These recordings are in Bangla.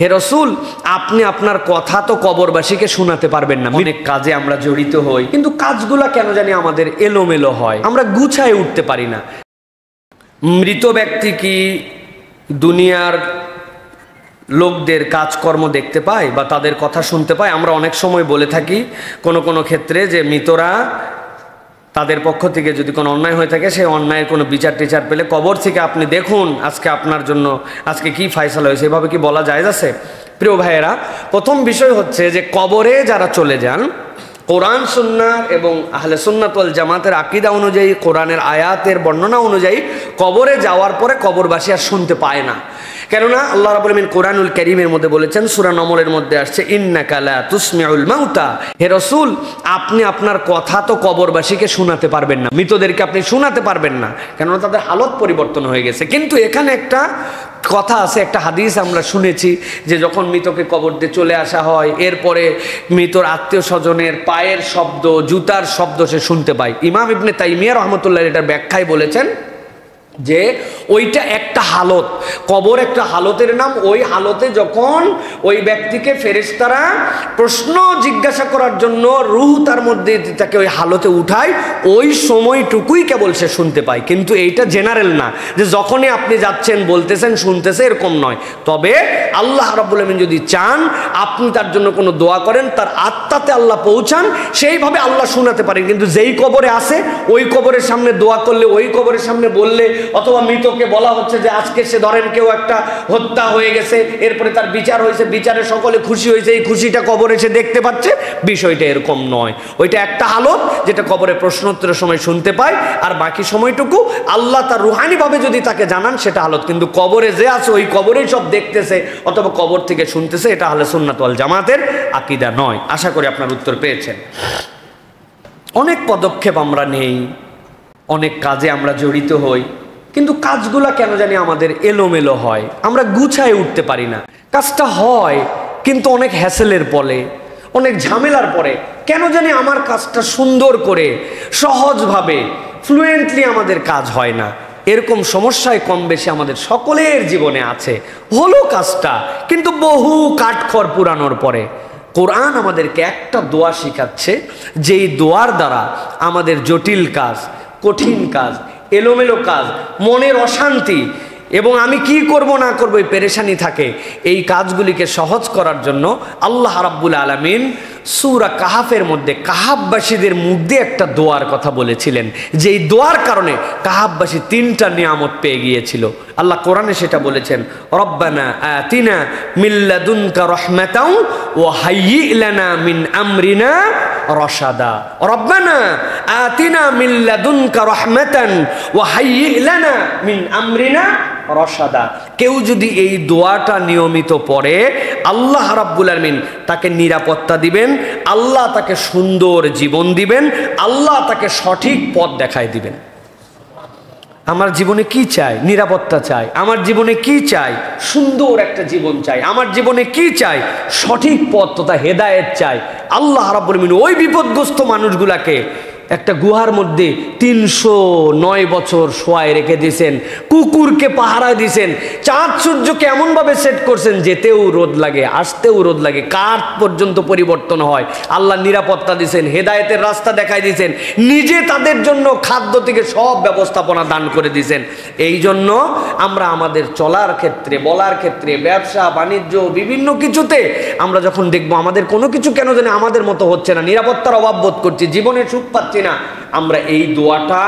হে রাসূল, আপনি আপনার কথা তো কবরবাসীকে শোনাতে পারবেন না। অনেক কাজে আমরা জড়িত হই, কিন্তু কাজগুলা কেন জানি আমাদের এলোমেলো হয়, আমরা গুছায় উঠতে পারি না। মৃত ব্যক্তি কি দুনিয়ার লোকদের কাজকর্ম দেখতে পায় বা তাদের কথা শুনতে পায়? আমরা অনেক সময় বলে থাকি কোনো ক্ষেত্রে যে মৃতরা তাদের পক্ষ থেকে যদি কোনো অন্যায় হয়ে থাকে, সেই অন্যায়ের কোনো বিচার টিচার পেলে কবর থেকে আপনি দেখুন আজকে আপনার জন্য আজকে কি ফায়সালা হয়েছে, এভাবে কি বলা যায় আছে? প্রিয় ভাইয়েরা, প্রথম বিষয় হচ্ছে যে কবরে যারা চলে যান, কোরআন সুন্নাহ এবং আহলে সুন্নাত ওয়াল জামাতের আকীদা অনুযায়ী, কোরআনের আয়াতের বর্ণনা অনুযায়ী কবরে যাওয়ার পরে কবরবাসী আর শুনতে পায় না। কেননা আল্লাহ রাব্বুল আলামিন কোরআনুল কারীমের মধ্যে বলেছেন, সূরা নমলের মধ্যে আসছে, ইন্নাকা লা তুসমিউল মাউতা। হে রাসূল, আপনি আপনার কথা তো কবরবাসীকে শোনাতে পারবেন না, মৃতদেরকে আপনি শোনাতে পারবেন না, কেননা তাদের হালত পরিবর্তন হয়ে গেছে। কিন্তু এখানে একটা কথা আছে, একটা হাদিস আমরা শুনেছি যে যখন মৃতকে কবর দিয়ে চলে আসা হয়, এরপরে মৃতর আত্মীয় স্বজনের পায়ের শব্দ, জুতার শব্দ সে শুনতে পায়। ইমাম ইবনে তাইমিয়া রাহমাতুল্লাহ এটার ব্যাখ্যায় বলেছেন যে ওইটা একটা হালত, কবর একটা হালতের নাম। ওই হালতে যখন ওই ব্যক্তিকে ফেরেশতারা প্রশ্ন জিজ্ঞাসা করার জন্য রূহ তার মধ্যে তাকে ওই হালতে উঠায়, ওই সময়টুকুই কেবল সে শুনতে পায়। কিন্তু এইটা জেনারেল না যে যখনই আপনি যাচ্ছেন বলতেছেন শুনতেছে, এরকম নয়। তবে আল্লাহ রাব্বুল আমিন যদি চান আপনি তার জন্য কোনো দোয়া করেন, তার আত্মাতে আল্লাহ পৌঁছান, সেইভাবে আল্লাহ শোনাতে পারেন। কিন্তু যেই কবরে আসে ওই কবরের সামনে দোয়া করলে, ওই কবরের সামনে বললে, অথবা মৃতকে বলা হচ্ছে যে আজকে সে ধরেন কেউ একটা হত্যা হয়ে গেছে, এরপরে তার বিচার হয়েছে, বিচারে সকলে খুশি হয়েছে, এই খুশিটা কবরে সে দেখতে পাচ্ছে, বিষয়টা এরকম নয়। ওইটা একটা হালত যেটা কবরে প্রশ্নোত্তরের সময় শুনতে পায়, আর বাকি সময়টুকু আল্লাহ তার রুহানিভাবে যদি তাকে জানান সেটা হালত। কিন্তু কবরে যে আছে ওই কবরেই সব দেখতেছে অথবা কবর থেকে শুনতেছে, এটা আহলে সুন্নাত ওয়াল জামাতের আকীদা নয়। আশা করি আপনার উত্তর পেয়েছেন। অনেক পদক্ষেপ আমরা নেই, অনেক কাজে আমরা জড়িত হই, কিন্তু কাজগুলা কেন জানি আমাদের এলোমেলো হয়, আমরা গুছায় উঠতে পারি না। কাজটা হয় কিন্তু অনেক হ্যাসেলের পরে, অনেক ঝামেলার পরে কেন জানি আমার কাজটা সুন্দর করে সহজভাবে ফ্লুয়েন্টলি আমাদের কাজ হয় না। এরকম সমস্যায় কম বেশি আমাদের সকলের জীবনে আছে। হলো কাজটা, কিন্তু বহু কাঠখড় পুরানোর পরে কোরআন আমাদেরকে একটা দোয়া শিখাচ্ছে, যেই দোয়ার দ্বারা আমাদের জটিল কাজ, কঠিন কাজ, এলোমেলো কাজ, মনের অশান্তি এবং আমি কি করব না করব এই পেরেশানি থাকে, এই কাজগুলিকে সহজ করার জন্য আল্লাহ রাব্বুল আলামিন সূরা কাহাফের মধ্যে কাহাববাসীদের মুখ দিয়ে একটা দোয়ার কথা বলেছিলেন, যেই দোয়ার কারণে কাহাববাসী 3টা নিয়ামত পেয়ে গিয়েছিল। আল্লাহ কোরআনে সেটা বলেছেন, রব্বানা আতিনা মিন লাদুনকা রাহমাতাও ওয়া হাইয়্যি লানা মিন আমরিনা রশাদা। রব্বানা আতিনা মিন লাদুনকা রাহমাতান ওয়া হাইয়্যি লানা মিন আমরিনা রশাদা। কেউ যদি এই দোয়াটা নিয়মিত পড়ে, আল্লাহ রাব্বুল আলামিন তাকে নিরাপত্তা দিবেন, আল্লাহ তাকে সুন্দর জীবন দিবেন, আল্লাহ তাকে সঠিক পথ দেখায় দিবেন। আমার জীবনে কি চাই? নিরাপত্তা চাই। আমার জীবনে কি চাই? সুন্দর একটা জীবন চাই। আমার জীবনে কি চাই? সঠিক পথ তথা হেদায়েত চাই। আল্লাহ রাব্বুল আলামিন ওই বিপদগ্রস্ত মানুষগুলাকে একটা গুহার মধ্যে 309 বছর শোয়ায় রেখে দিয়েছেন, কুকুরকে পাহারা দিয়েছেন, চাঁদ সূর্যকে এমনভাবে সেট করছেন যেতেও রোদ লাগে, আসতেও রোদ লাগে, কাঠ পর্যন্ত পরিবর্তন হয়। আল্লাহ নিরাপত্তা দিয়েছেন, হেদায়েতের রাস্তা দেখাই দিয়েছেন, নিজে তাদের জন্য খাদ্য থেকে সব ব্যবস্থাপনা দান করে দিয়েছেন। এই জন্য আমরা আমাদের চলার ক্ষেত্রে, বলার ক্ষেত্রে, ব্যবসা বাণিজ্য বিভিন্ন কিছুতে আমরা যখন দেখবো আমাদের কোনো কিছু কেন জানি আমাদের মতো হচ্ছে না, নিরাপত্তার অভাব বোধ করছি, জীবনে সুখ পাচ্ছি না, আমরা এই দোয়াটা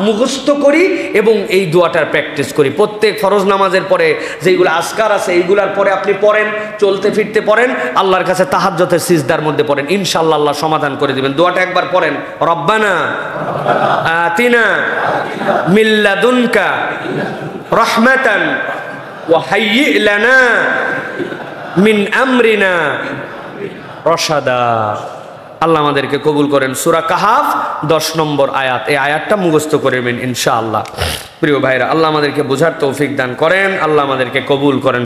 মুখস্থ করি এবং এই দোয়াটার প্র্যাকটিস করি। প্রত্যেক ফরজ নামাজের পরে যেগুলো আজকার আছে এইগুলার পরে আপনি পড়েন, চলতে ফিরতে পড়েন, আল্লাহর কাছে তাহাজ্জুদের সিজদার মধ্যে পড়েন, ইনশাআল্লাহ আল্লাহ সমাধান করে দিবেন। দোয়াটা একবার পড়েন, রব্বানা আতিনা মিন লাদুনকা রাহমাতান ওয়া হাইয়্যি লানা মিন আমরিনা রশাদা। আল্লাহ আমাদেরকে কবুল করেন। সূরা কাহাফ 10 নম্বর আয়াত, এই আয়াতটা মুখস্থ করবেন ইনশাআল্লাহ। প্রিয় ভাইরা, আল্লাহ আমাদেরকে বোঝার তৌফিক দান করেন, আল্লাহ আমাদেরকে কবুল করেন।